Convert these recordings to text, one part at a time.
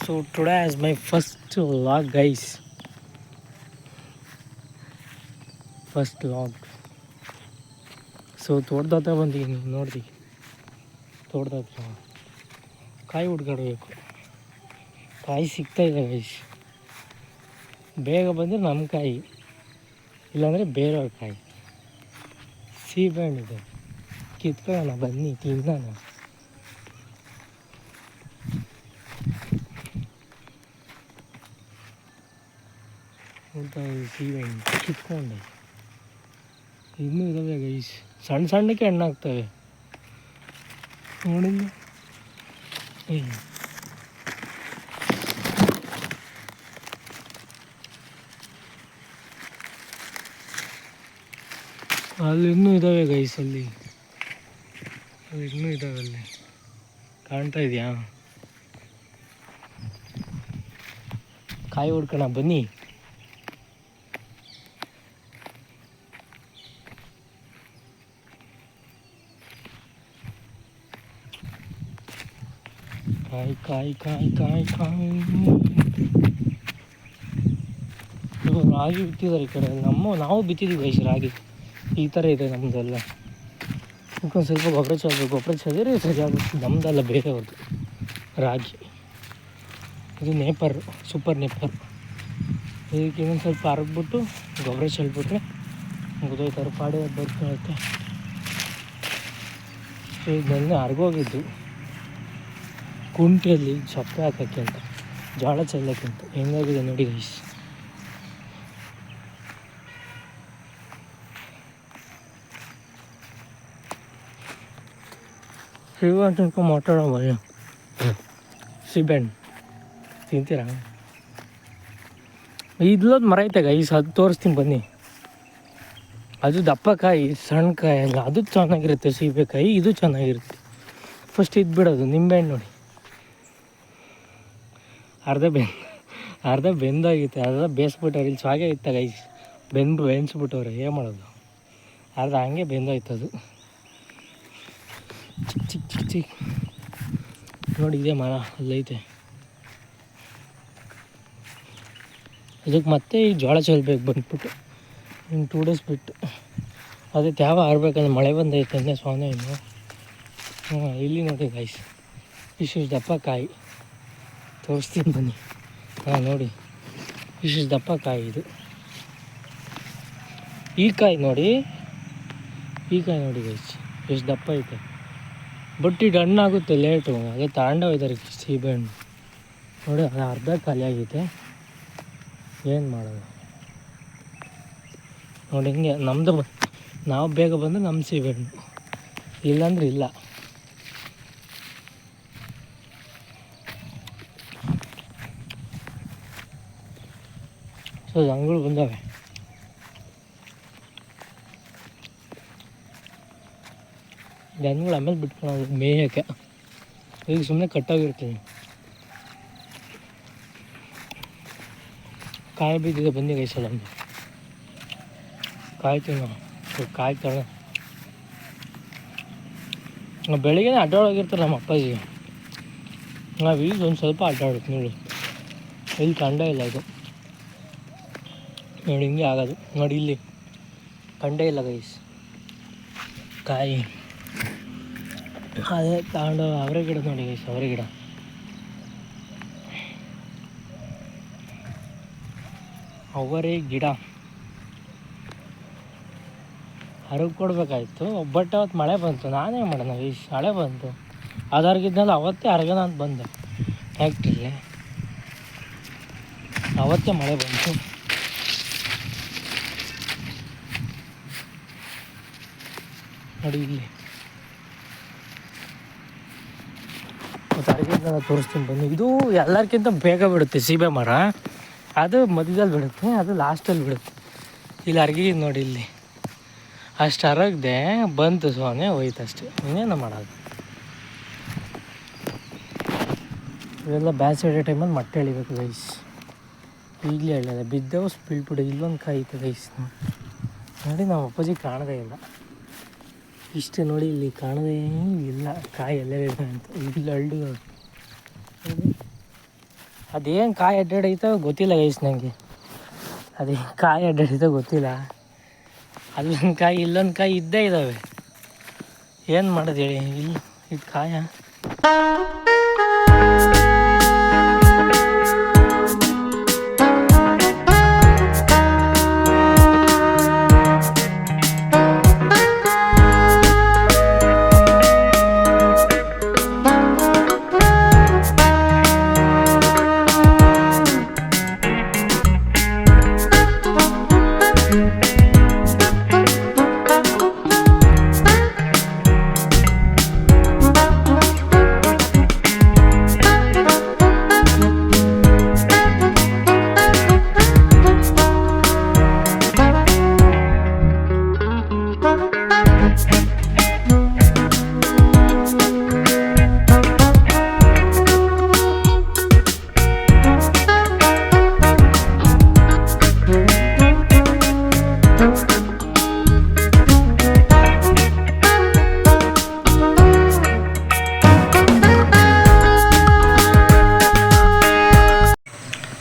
So today is my first vlog, guys. First vlog. So ತೋಟದ ಬಂದಿದ್ದೀನಿ ನೋಡ್ದಿ. ತೋಟದ ಹತ್ರ ಕಾಯಿ ಹುಡ್ಕಾಡ್ಬೇಕು. ಕಾಯಿ ಸಿಗ್ತಾ ಇದೆ ಗೈಸ್. ಬೇಗ ಬಂದರೆ ನಮ್ಮ ಕಾಯಿ, ಇಲ್ಲಾಂದರೆ ಬೇರೆಯವ್ರ ಕಾಯಿ. ಸೀಬೆಹಣ್ಣು ಇದೆ, ಕಿತ್ಕೊಳ್ಳೋಣ ಬನ್ನಿ, ತಿನ್ನೋಣ. ಅಂತ ಸೀಬೆಹಣ್ಣು ಕಿತ್ಕೊಂಡೆ. ಇನ್ನೂ ಇದ್ದಾವೆ ಗೈಸ್, ಸಣ್ಣ ಸಣ್ಣಕ್ಕೆ ಹಣ್ಣಾಗ್ತವೆ ನೋಡಿಲ್ಲ. ಅಲ್ಲಿ ಇನ್ನೂ ಇದ್ದಾವೆ ಗೈಸ್, ಅಲ್ಲಿ ಇನ್ನೂ ಇದ್ದಾವೆ. ಅಲ್ಲಿ ಕಾಣ್ತಾ ಇದೆಯಾ? ಕಾಯಿ ಹುಡ್ಕೋಣ ಬನ್ನಿ. ಕಾಯಿ ಕಾಯಿ ಕಾಯಿ ಕಾಯಿ ಕಾಯಿ ರಾಗಿ ಬಿತ್ತಿದ್ದಾರೆ ಈ ಕಡೆ. ನಾವು ಬಿತ್ತಿದ್ದೀವಿ ಗೈಸ್ ರಾಗಿ. ಈ ಥರ ಇದೆ ನಮ್ಮದೆಲ್ಲ. ಇನ್ನೊಂದು ಸ್ವಲ್ಪ ಗೊಬ್ಬರ ಚೆಲ್ಲಿದ್ರೆ ಸರಿಯಾಗುತ್ತೆ. ನಮ್ಮದಲ್ಲ, ಬೇರೆಯವ್ರದ್ದು ರಾಗಿ. ಇದು ನೇಪರ್, ಸೂಪರ್ ನೇಪರ್. ಇದಕ್ಕೆ ಇನ್ನೊಂದು ಸ್ವಲ್ಪ ಹರಗ್ಬಿಟ್ಟು ಗೊಬ್ಬರ ಚೆಲ್ಬಿಟ್ರೆ ಮುಗಿದೋಯ್ತಾರೆ, ಪಾಡಿ ಬರ್ಕೊಳ್ಳುತ್ತೆ. ಈಗ ನೆನ್ನೆ ಹರ್ಗೋಗಿದ್ದು ಕುಂಟೆಯಲ್ಲಿ ಸೊಪ್ಪೆ ಹಾಕೋಕ್ಕೆ ಅಂತ, ಜೋಳ ಚೆಲ್ಲಕ್ಕೆ ಅಂತ. ಹೆಂಗಾಗಿದೆ ನೋಡಿ ಗೈಸ್. ಶ್ರೀವಂತ ಮಾತಾಡೋ ಬನ್ನಿ. ಸೀಬೆಹಣ್ಣು ತಿಂತೀರಾ? ಇದ್ಲೊಂದು ಮರ ಐತೆ ಗೈಸ್, ಅದು ತೋರಿಸ್ತೀನಿ ಬನ್ನಿ. ಅದು ದಪ್ಪಕಾಯಿ, ಸಣ್ಣ ಕಾಯಿ ಅಲ್ಲ, ಅದು ಚೆನ್ನಾಗಿರುತ್ತೆ. ಸೀಬೆಕಾಯಿ ಇದು ಚೆನ್ನಾಗಿರುತ್ತೆ. ಫಸ್ಟ್ ಇದು ಬಿಡೋದು ನಿಂಬೆಹಣ್ಣು ನೋಡಿ, ಅರ್ಧ ಬೆಂದಾಗಿತ್ತು. ಅರ್ಧ ಬೇಯಿಸ್ಬಿಟ್ಟವ್ರೆ. ಇಲ್ಲಿ ಸ್ವಾಗೆ ಇತ್ತ ಗೈಸ್, ಬೇಯಿಸ್ಬಿಟ್ಟವ್ರೆ. ಏನು ಮಾಡೋದು? ಅರ್ಧ ಹಂಗೆ ಬೆಂದೋಯ್ತದು. ಚಿಕ್ಕ ನೋಡಿ, ಇದೆ ಮರ ಅಲ್ಲೈತೆ. ಇದಕ್ಕೆ ಮತ್ತೆ ಈ ಜೋಳ ಚೆಲ್ಬೇಕು ಬಂದ್ಬಿಟ್ಟು ಇನ್ನು 2 days ಬಿಟ್ಟು. ಅದೇ ತ್ಯಾವ ಆಡ್ಬೇಕಂದ್ರೆ ಮಳೆ ಬಂದೈತೆ ಅಂದೆ ಸ್ವಾಮಿ ಇನ್ನು. ಇಲ್ಲಿ ನೋಡಿ ಗೈಸ್, ಇಷ್ಟು ದಪ್ಪ ಕಾಯಿ ತೋರಿಸ್ತೀನಿ ಬನ್ನಿ. ನೋಡಿ, ಇಷ್ಟು ದಪ್ಪ ಕಾಯಿ ಇದು. ಈ ಕಾಯಿ ನೋಡಿ ಗೈಸ್, ಎಷ್ಟು ದಪ್ಪ ಐತೆ. ಬಟ್ ಇದು ಹಣ್ಣಾಗುತ್ತೆ ಲೇಟು. ಅದೇ ತಗೊಂಡು ಹೋಯ್ತಾರೆ ಸೀಬೆಹಣ್ಣು ನೋಡಿ. ಅದು ಅರ್ಧ ಖಾಲಿ ಆಗೈತೆ. ಏನು ಮಾಡೋದು ನೋಡಿ. ಹಿಂಗೆ ನಮ್ಮದು ನಾವು ಬೇಗ ಬಂದರೆ ನಮ್ಮ ಸೀಬೆಹಣ್ಣು, ಇಲ್ಲಾಂದ್ರೆ ಇಲ್ಲ. ಸೊ ಹಂಗಳು ಬಂದವೆ. ದನಗಳು ಆಮೇಲೆ ಬಿಟ್ಕೊಳ್ಳೋದು ಮೇಯಕ್ಕೆ. ಈಗ ಸುಮ್ಮನೆ ಕಟ್ಟಾಗಿರ್ತೀನಿ. ಕಾಯಿ ಬಿದ್ದಿದೆ ಬನ್ನಿ ಗೈಸ್. ನಮ್ಮದು ಕಾಯಿ ತಿನ್ನೋ, ಕಾಯಿ ತಳ. ಬೆಳಿಗ್ಗೆ ಅಡ್ಡಾಡೋಗಿರ್ತಾರೆ ನಮ್ಮ ಅಪ್ಪಾಜಿ. ನಾವು ಈಗ ಒಂದು ಸ್ವಲ್ಪ ಅಡ್ಡಾಡುತ್ತೆ ನೋಡಿ. ಇಲ್ಲಿ ಕಂಡೇ ಇಲ್ಲ ಇದು ನೋಡಿ. ಹಿಂಗೆ ಆಗೋದು ನೋಡಿ. ಇಲ್ಲಿ ಕಂಡೇ ಇಲ್ಲ ಗೈಸ್ ಕಾಯಿ. ಅದೇ ತಗೊಂಡು ಅವರೇ ಗಿಡ ನೋಡಿ ಗೈಸ್, ಅವರೇ ಗಿಡ. ಅವರೇ ಗಿಡ ಹರಗೆ ಕೊಡ್ಬೇಕಾಯ್ತು. ಬಟ್ ಅವತ್ತು ಮಳೆ ಬಂತು. ನಾನೇ ಮಾಡೋಣ ಗೈಸ್, ಮಳೆ ಬಂತು. ಅದು ಹರಗಿದ್ನಲ್ಲ ಅವತ್ತೇ ಹರಗೋಣ ಅಂತ ಬಂದೆ ಫ್ಯಾಕ್ಟ್ರಿಗೆ. ಅವತ್ತೇ ಮಳೆ ಬಂತು. ನೋಡಿ ಇಲ್ಲಿ ಅಡುಗೆ ತೋರಿಸ್ತೀನಿ ಬನ್ನಿ. ಇದು ಎಲ್ಲರಿಗಿಂತ ಬೇಗ ಬಿಡುತ್ತೆ ಸೀಬೆ ಮರ. ಅದು ಮಧ್ಯದಲ್ಲಿ ಬಿಡುತ್ತೆ, ಅದು ಲಾಸ್ಟಲ್ಲಿ ಬಿಡುತ್ತೆ. ಇಲ್ಲಿ ಅರ್ಗಿ ನೋಡಿ, ಇಲ್ಲಿ ಅಷ್ಟು ಹರಗದೆ ಬಂತು ಸೋನೆ ಹೋಯ್ತು ಅಷ್ಟೇ. ಇನ್ನೇನು ಮಾಡೋದು? ಇವೆಲ್ಲ ಬ್ಯಾಸಿಗೆ ಟೈಮಲ್ಲಿ ಮೊಟ್ಟೆ ಎಳಿಬೇಕು ಗೈಸ್. ಈಗಲೇ ಹೇಳಿದೆ ಬಿದ್ದವು ಬೀಳ್ಬಿಡು. ಇಲ್ಲೊಂದು ಕಾಯಿ ಐತೆ ಗೈಸ್ ನೋಡಿ. ನಮ್ಮ ಅಪ್ಪಾಜಿ ಕಾಣದೇ ಇಲ್ಲ. ಇಷ್ಟು ನೋಡಿ, ಇಲ್ಲಿ ಕಾಣದೇ ಇಲ್ಲ ಕಾಯಿ ಎಲ್ಲೇ ಅಂತ. ಇಲ್ಲಿ ಹಳ್ಳಿ ಅದೇನು ಕಾಯಿ ಅಡ್ಡಾಡೈತೋ ಗೊತ್ತಿಲ್ಲ ಗೈಸ್ ನನಗೆ. ಅದೇನು ಕಾಯಿ ಅಡ್ಡಾಡೈತೋ ಗೊತ್ತಿಲ್ಲ. ಅಲ್ಲೊಂದು ಕಾಯಿ ಇಲ್ಲೊಂದು ಕಾಯಿ ಇದ್ದೇ ಇದ್ದಾವೆ. ಏನು ಮಾಡೋದು ಹೇಳಿ, ಇಲ್ಲಿ ಇದು ಕಾಯ.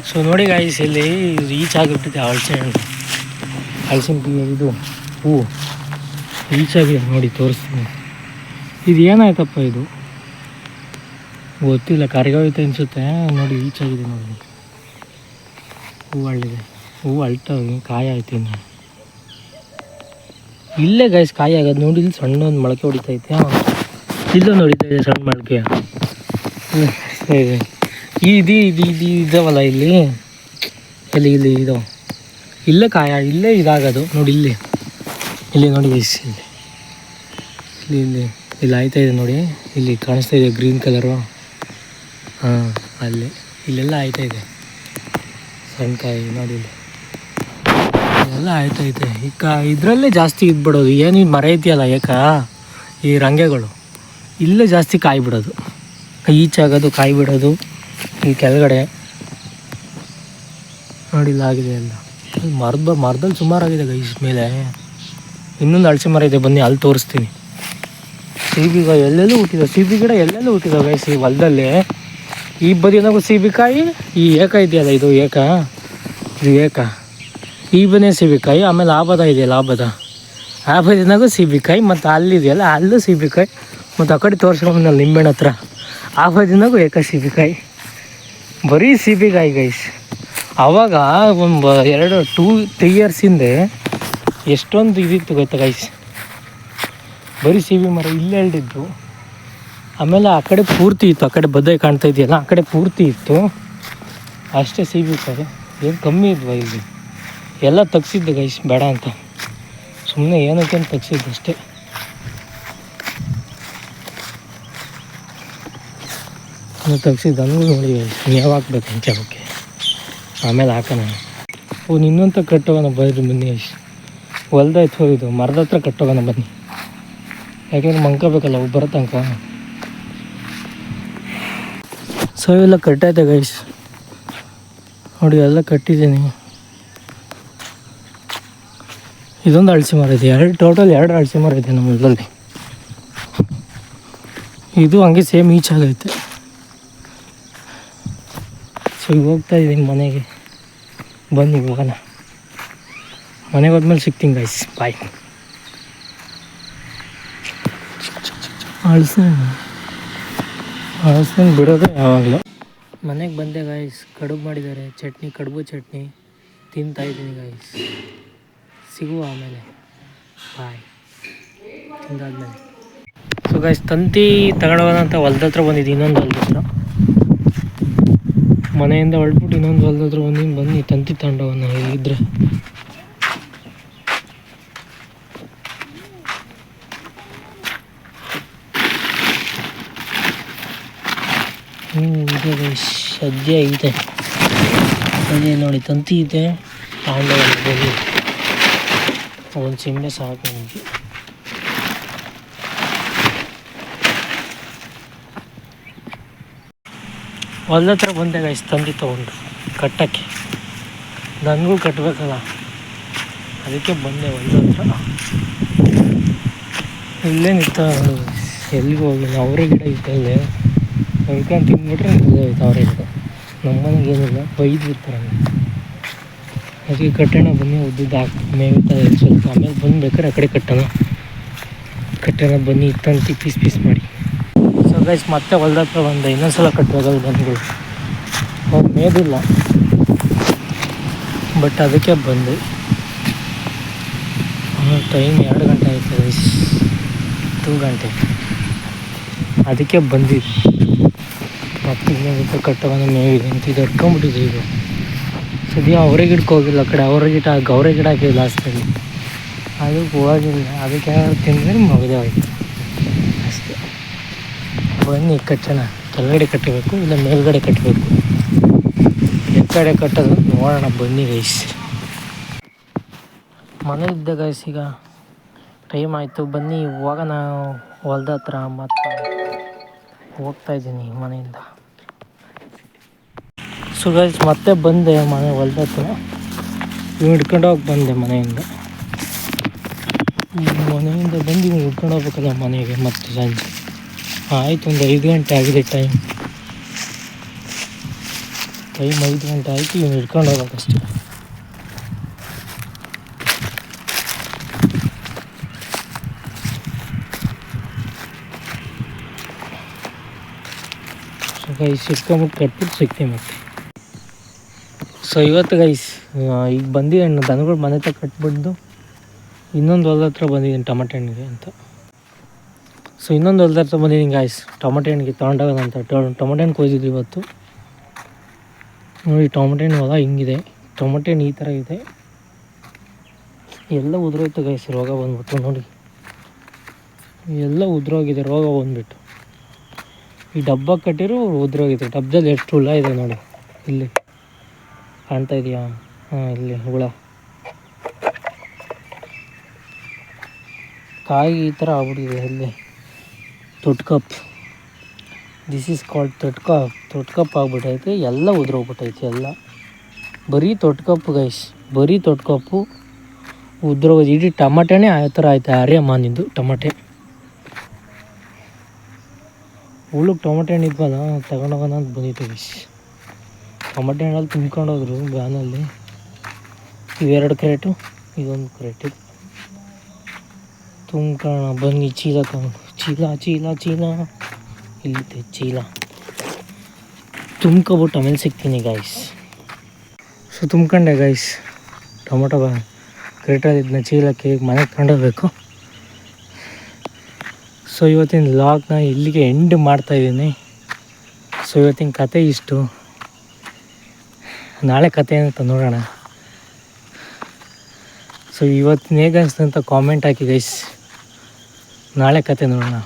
ಸೊ ನೋಡಿ ಗಾಯ್ಸ್, ಇಲ್ಲಿ ರೀಚ್ ಆಗಿಬಿಟ್ಟಿದೆ ಹಲಸಿನ ಹಣ್ಣು. ಹಲಸಿನ ಇದು ಹೂವು ರೀಚ್ ಆಗಿದೆ ನೋಡಿ, ತೋರಿಸ್ತೀನಿ. ಇದು ಏನಾಯ್ತಪ್ಪ, ಇದು ಗೊತ್ತಿಲ್ಲ, ಕರಿಗೋಯ್ತು ಅನಿಸುತ್ತೆ. ನೋಡಿ ರೀಚ್ ಆಗಿದೆ ನೋಡಿ, ಹೂವು ಅಳ್ಳಿದೆ, ಹೂವು ಅಳ್ತಾವೆ, ಕಾಯಿ ಆಯ್ತು. ಇನ್ನು ಇಲ್ಲೇ ಗಾಯ್ಸ್ ಕಾಯಿ ಆಗೋದು ನೋಡಿ. ಇಲ್ಲಿ ಸಣ್ಣ ಒಂದು ಮೊಳಕೆ ಹೊಡಿತೈತೆ, ಇಲ್ಲೊಂದು ಹೊಡಿತಾ ಇದೆ ಸಣ್ಣ ಮೊಳಕೆ. ಇದು ಇದಾವಲ್ಲ ಇಲ್ಲಿ, ಇಲ್ಲಿ ಇದು ಇಲ್ಲೇ ಕಾಯ, ಇಲ್ಲೇ ಇದಾಗೋದು ನೋಡಿ. ಇಲ್ಲಿ ನೋಡಿ ಗೈಸ್, ಇಲ್ಲಿ ಆಯ್ತಾ ಇದೆ ನೋಡಿ. ಇಲ್ಲಿ ಕಾಣಿಸ್ತಾ ಇದೆ ಗ್ರೀನ್ ಕಲರು. ಹಾಂ, ಇಲ್ಲೆಲ್ಲ ಆಯ್ತಾ ಇದೆ ಸಣ್ಣ ಕಾಯಿ ನೋಡಿ. ಎಲ್ಲ ಆಯ್ತೈತೆ. ಈಗ ಇದರಲ್ಲೇ ಜಾಸ್ತಿ ಇದ್ಬಿಡೋದು. ಏನು ಈ ಮರ ಐತಿಯಲ್ಲ ಈ ರಂಗೆಗಳು, ಇಲ್ಲೇ ಜಾಸ್ತಿ ಕಾಯಿ ಬಿಡೋದು, ಈಚಾಗೋದು, ಕಾಯಿ ಬಿಡೋದು. ಈ ಕೆಳಗಡೆ ನೋಡಿ ಇಲ್ಲಾಗಿದೆ ಎಲ್ಲ. ಮರದಲ್ಲಿ ಸುಮಾರಾಗಿದೆ ಗೈಸ್. ಮೇಲೆ ಇನ್ನೊಂದು ಹಲಸೆ ಮರ ಇದೆ, ಬನ್ನಿ ಅಲ್ಲಿ ತೋರಿಸ್ತೀನಿ. ಸೀಬಿಗ ಎಲ್ಲೆಲ್ಲೂ ಹುಟ್ಟಿದಾವೆ, ಸೀಬಿ ಗಿಡ ಎಲ್ಲೆಲ್ಲೂ ಹುಟ್ಟಿದಾವೆ ಗೈಸ್ ಈ ಹೊಲದಲ್ಲಿ. ಈ ಬದಿನಾಗೂ ಸೀಬಿಕಾಯಿ, ಈ ಇದೆಯಲ್ಲ ಇದು ಏಕ, ಈ ಬದಿಯ ಸೀಬಿಕಾಯಿ. ಆಮೇಲೆ ಆಬದ ಇದೆಯಲ್ಲ ಆ ಬದಿನಾಗೂ ಸೀಬಿಕಾಯಿ. ಮತ್ತು ಅಲ್ಲಿದೆಯಲ್ಲ ಅಲ್ಲೂ ಸೀಬಿಕಾಯಿ. ಮತ್ತು ಆ ಕಡೆ ತೋರಿಸ್ಕೊಂಬಂದಲ್ಲ ನಿಂಬೆಹಣ್ಣು ಹತ್ರ, ಆ ಬದಿನಾಗೂ ಸೀಬಿಕಾಯಿ. ಬರೀ ಸೀಬಿಕಾಯಿ ಗೈಸ್. ಆವಾಗ ಒಂದು 2-3 ಇಯರ್ಸ್ ಹಿಂದೆ ಎಷ್ಟೊಂದು ಇದಿತ್ತು ಗೊತ್ತಾ ಗೈಸ್, ಬರೀ ಸೀಬಿ ಮರ ಇಲ್ಲೇ ಎಳ್ದಿದ್ದು. ಆಮೇಲೆ ಆ ಕಡೆ ಪೂರ್ತಿ ಇತ್ತು, ಆ ಕಡೆ ಬದ್ದೆ ಕಾಣ್ತಾ ಇದೆಯಲ್ಲ, ಆ ಕಡೆ ಪೂರ್ತಿ ಇತ್ತು ಅಷ್ಟೇ ಸೀಬಿಕಾಯಿ. ಏನು ಕಮ್ಮಿ ಇದ್ವಾ ಇಲ್ಲಿ? ಎಲ್ಲ ತೆಗ್ಸಿದ್ದು ಗೈಸ್, ಬೇಡ ಅಂತ ಸುಮ್ಮನೆ ಏನಕ್ಕೆ ಅಂತ ತೆಗ್ಸಿದ್ದು ಅಷ್ಟೇ. ತೆಗ್ಸಿದ್ದು ನನಗೂ ನೋಡಿ ಮೇವು ಹಾಕ್ಬೇಕು ಅಂಚೆ, ಆಮೇಲೆ ಹಾಕೋಣ. ಇನ್ನೊಂತ ಕಟ್ಟೋಗೋಣ ಬರ್ರಿ ಬನ್ನಿ. ಹೊಲ್ದಾಯ್ತು ಹೋಗಿದ್ದು, ಮರದ ಹತ್ರ ಕಟ್ಟೋಗೋಣ ಬನ್ನಿ. ಯಾಕೆಂದ್ರೆ ಮಂಕೋಬೇಕಲ್ಲ ಬರೋ ತನಕ. ಸೊ ಎಲ್ಲ ಕಟ್ಟೈತೆ ಗೈಸ್ ನೋಡಿ, ಎಲ್ಲ ಕಟ್ಟಿದ್ದೀನಿ. ಇದೊಂದು ಹಲಸೆ ಮರ ಇದೆ, ಟೋಟಲ್ 2 ಹಲಸೆ ಮರ ಇದೆ ನಮ್ಮ ಹೊಲದಲ್ಲಿ. ಇದು ಹಂಗೆ ಸೇಮ್ ಈಚಾಗೈತೆ. ಸೊ ಈಗ ಹೋಗ್ತಾ ಇದ್ದೀನಿ ಮನೆಗೆ, ಬನ್ನಿ ಹೋಗೋಣ. ಮನೆಗೆ ಹೋದ್ಮೇಲೆ ಸಿಗ್ತೀನಿ ಗೈಸ್, ಬಾಯ್. ಹಲಸಿನ ಬಿಡೋದು ಯಾವಾಗಲೂ. ಮನೆಗೆ ಬಂದೆ ಗೈಸ್, ಕಡುಬು ಮಾಡಿದ್ದಾರೆ, ಕಡುಬು ಚಟ್ನಿ ತಿಂತಾಯಿದ್ದೀನಿ ಗೈಸ್. ಸಿಗುವ ಆಮೇಲೆ, ಬಾಯ್. ತಿಂದಾದ್ಮೇಲೆ ಸೊ ಗೈಸ್, ತಂತಿ ತಗೊಂಡೋಗೋದಂತ ಹೊಲ್ದ ಹತ್ರ ಬಂದಿದ್ದು, ಇನ್ನೊಂದು ಹೊಲ್ದ ಹತ್ರ. ಮನೆಯಿಂದ ಹೊರಟ್ಬಿಟ್ಟು ಇನ್ನೊಂದು ಹೊಲ್ದ ಹತ್ರ ಬನ್ನಿ ತಂತಿ ತಗೊಂಡೋಗೋಣ ಇಲ್ಲಿದ್ದರೆ. ಇದೆ ಗೈಸ್, ಸದ್ಯ ಇದೆ ಅದೇ ನೋಡಿ, ತಂತಿ ಇದೆ ತಗೊಂಡೋಗಿ. ಒಂದು ಸಿಂಬೆ ಸಾಕು ನನಗೆ. ಹೊಲ್ದ ಹತ್ರ ಬಂದೆ ಗೈಸ್, ತಂತಿ ತೊಗೊಂಡು ಕಟ್ಟಕ್ಕೆ. ನನಗೂ ಕಟ್ಟಬೇಕಲ್ಲ, ಅದಕ್ಕೆ ಬಂದೆ ಹೊಲ್ದ ಹತ್ರ. ಇಲ್ಲೇ ನಿಂತ ಎಲ್ಲಿಗೂ ಹೋಗಿಲ್ಲ. ಅವರೇ ಗಿಡ ಇತ್ತಲ್ಲೇ, ಉಳ್ಕೊಂಡು ತಿಂದ್ಬಿಟ್ರೆ ನಿಂತೋಯ್ತು ಅವರೇ ಗಿಡ. ನಮ್ಮ ಮನೆಗೆ ಏನಿಲ್ಲ, ಬೈದು ಬಿಡ್ತಾರೆ. ಅದಕ್ಕೆ ಕಟ್ಟೋಣ ಬನ್ನಿ, ಉದ್ದಿದ್ದು ಮೇಯ್ತಾರೆ ಸ್ವಲ್ಪ, ಆಮೇಲೆ ಬಂದು ಬೇಕಾದ್ರೆ ಆ ಕಡೆ ಕಟ್ಟೋಣ ಬನ್ನಿ ಇತ್ತಂತ ಪೀಸ್ ಮಾಡಿ. ಸೊ ಗೈಸ್ ಮತ್ತೆ ಹೊಲ್ದ ಹತ್ರ ಬಂದೆ, ಇನ್ನೊಂದ್ಸಲ ಕಟ್ಟೋದು ದನಗಳು. ಅವ್ರು ಮೇದಿಲ್ಲ, ಬಟ್ ಅದಕ್ಕೆ ಬಂದೆ. ಟೈಮ್ 2 ಗಂಟೆ ಆಯಿತು ಗೈಸ್, 2 ಗಂಟೆ, ಅದಕ್ಕೆ ಬಂದಿದ್ದು. ಮತ್ತೆ ಇನ್ನೊಂದು ಕಟ್ಟೋಣ ಮೇವಿದೆ ಅಂತ ಇದು ಹಟ್ಕೊಂಡ್ಬಿಟ್ಟಿದೆ. ಈಗ ಸದ್ಯ ಅವರೇ ಗಿಡಕ್ಕೆ ಹೋಗಿಲ್ಲ, ಆ ಕಡೆ ಗೌರೆ ಗಿಡ ಹಾಕಿಲ್ಲ ಲಾಸ್ಟಲ್ಲಿ, ಅದಕ್ಕೆ ಹೋಗಿಲ್ಲ. ಅದಕ್ಕೆ ಏನಾದ್ರು ತಿಂದರೆ ಮುಗಿದೇ ಹೋಯ್ತು ಅಷ್ಟೇ. ಬನ್ನಿ ಕಟ್ಟೋಣ, ಕೆಳಗಡೆ ಕಟ್ಟಬೇಕು ಇಲ್ಲ ಮೇಲ್ಗಡೆ ಕಟ್ಟಬೇಕು, ಕಡೆ ಕಟ್ಟೋದು ನೋಡೋಣ ಬನ್ನಿ ಗೈಸ್. ಮನೇಲಿದ್ದೆ ಗೈಸ್, ಈಗ ಟೈಮ್ ಆಯಿತು, ಬನ್ನಿ ಹೋಗೋಣ ಹೊಲ್ದ ಹತ್ರ. ಮತ್ತು ಹೋಗ್ತಾಯಿದ್ದೀನಿ ಮನೆಯಿಂದ. ಸೊ ಗೈಸ್ ಮತ್ತೆ ಬಂದೆ ಮನೆ ಹೊಲ್ದ ಹತ್ರ, ಹಿಡ್ಕೊಂಡು ಹೋಗಿ ಬಂದೆ ಮನೆಯಿಂದ ಬಂದು ಹಿಡ್ಕೊಂಡು ಹೋಗ್ಬೇಕಲ್ಲ ಮನೆಗೆ. ಮತ್ತೆ ಸಂಜೆ ಆಯಿತು, ಒಂದು 5 ಗಂಟೆ ಆಗಿದೆ ಟೈಮ್ 5 ಗಂಟೆ ಆಯಿತು, ಇವ್ನು ಹಿಡ್ಕೊಂಡು ಹೋಗ್ಬೇಕಷ್ಟೆ. ಸೊ ಗೈಸ್ ಹಿಡ್ಕೊಂಬಿಟ್ಟು ಕಟ್ಬಿಟ್ಟು ಸಿಗ್ತೀವಿ ಮತ್ತೆ. ಸೊ ಇವತ್ತು ಗೈಸ್ ಈಗ ಬಂದಿದ್ದೀನಿ ದನಗಳು ಮನೆ ಹತ್ರ ಕಟ್ಬಿಟ್ಟು, ಇನ್ನೊಂದು ಹೊಲ್ದ ಹತ್ರ ಬಂದಿದ್ದೀನಿ ಟೊಮಟೆ ಹಣ್ಣಿಗೆ ಅಂತ. ಸೊ ಇನ್ನೊಂದು ಹೊಲ್ದ ಹತ್ರ ಬಂದಿದ್ದೀನಿ ಗಾಯ್ಸ್, ಟೊಮಟೆ ಹಣ್ಣಿಗೆ ತೊಗೊಂಡೋಗೋದಂತ. ಟೊಮಟೆ ಹಣ್ಣು ಕೊಯ್ದಿದ್ದು ಇವತ್ತು. ನೋಡಿ ಟೊಮಟೆ ಹಣ್ಣು ಹೊಲ ಹಿಂಗಿದೆ, ಟೊಮಟೆ ಹಣ್ಣು ಈ ಥರ ಇದೆ, ಎಲ್ಲ ಉದುರೋಯ್ತು ಗೈಸ್, ರೋಗ ಬಂದ್ಬಿಟ್ಟು. ನೋಡಿ ಎಲ್ಲ ಉದುರೋಗಿದೆ, ರೋಗ ಬಂದುಬಿಟ್ಟು. ಈ ಡಬ್ಬ ಕಟ್ಟಿರೋ ಉದುರೋಗಿದೆ, ಡಬ್ಬದಲ್ಲಿ ಎಷ್ಟು ಹುಳ ಇದೆ ನೋಡಿ, ಇಲ್ಲಿ ಕಾಣ್ತಾ ಇದೆಯಾ? ಹಾಂ, ಇಲ್ಲಿ ಹುಳ, ಕಾಯಿ ಈ ಥರ ಆಗ್ಬಿಟ್ಟಿದೆ. ಇಲ್ಲಿ ತೊಟ್ಕಪ್, ದಿಸ್ ಈಸ್ ಕಾಲ್ಡ್ ತೊಟ್ಕಪ್ ಆಗ್ಬಿಟ್ಟೈತೆ, ಎಲ್ಲ ಉದುರೋಗ್ಬಿಟ್ಟೈತೆ, ಎಲ್ಲ ಬರೀ ತೊಟ್ಕಪ್ಪು ಗೈಸ್, ಬರೀ ತೊಟ್ಕಪ್ಪು ಉದುರೋಗೋದು. ಇಡೀ ಟಮಾಟೆನೇ ಆ ಥರ ಆಯ್ತು, ಆರ್ಯಮಾನಿಂದು ಟಮಾಟೆ. ಉಳುಕ್ ಟೊಮಟೆ ಹಣ್ಣು ಇದ್ವಲ್ಲ, ತಗೊಂಡೋಗೋಣ ಅಂತ ಬಂದಿತ್ತು ಗೈಸ್. ಟೊಮಟೆ ಹಣ್ಣಲ್ಲಿ ತುಂಬ್ಕೊಂಡೋದ್ರು ಬ್ಯಾನಲ್ಲಿ. ಇವೆರಡು ಕ್ರೇಟು, ಇದೊಂದು ಕ್ರೇಟು ತುಂಬ್ಕೊಳ್ಳೋಣ ಬನ್ನಿ. ಚೀಲ ತಗೊಂಡು, ಚೀಲ ಇಲ್ಲಿದೆ ಚೀಲ ತುಂಬ್ಕೊಬಿಟ್ಟು ಆಮೇಲೆ ಸಿಗ್ತೀನಿ ಗಾಯ್ಸ್. ಸೊ ತುಂಬ್ಕೊಂಡೆ ಗೈಸ್ ಟೊಮೊಟೊ ಕ್ರೇಟಲ್ಲಿ ಇದನ್ನ ಚೀಲಕ್ಕೆ ಈಗ ಮನೆಗೆ ತಗೊಂಡೋಗ್ಬೇಕು. ಸೊ ಇವತ್ತಿನ ಲಾಗ್ನ ಇಲ್ಲಿಗೆ ಎಂಡ್ ಮಾಡ್ತಾಯಿದ್ದೀನಿ. ಸೊ ಇವತ್ತಿನ ಕತೆ ಇಷ್ಟು, ನಾಳೆ ಕತೆ ಅಂತ ನೋಡೋಣ. ಸೊ ಇವತ್ತಿನ ಹೇಗೆ ಅನಿಸ್ತು ಅಂತ ಕಾಮೆಂಟ್ ಹಾಕಿ ಗೈಸ್, ನಾಳೆ ಕತೆ ನೋಡೋಣ.